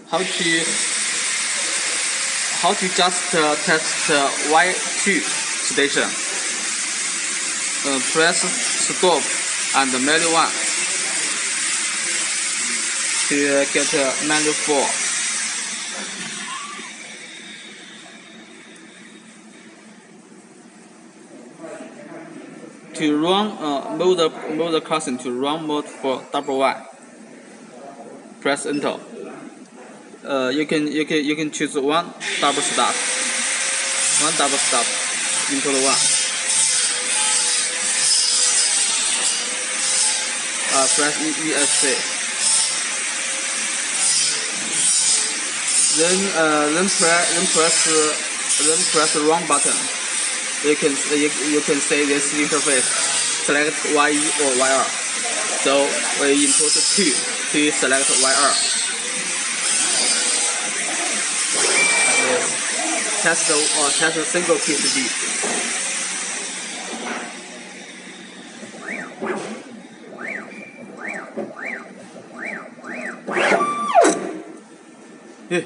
how to just test Y2 station. Press stop and manual 1 to get manual 4. To run, move the cursor to run mode for double Y. Press enter. You can choose one double stop into the one. Press ESC. Then press the wrong button. You can see this interface. Select YE or YR. So we input 2 to select YR. Test a single PCB. Yeah.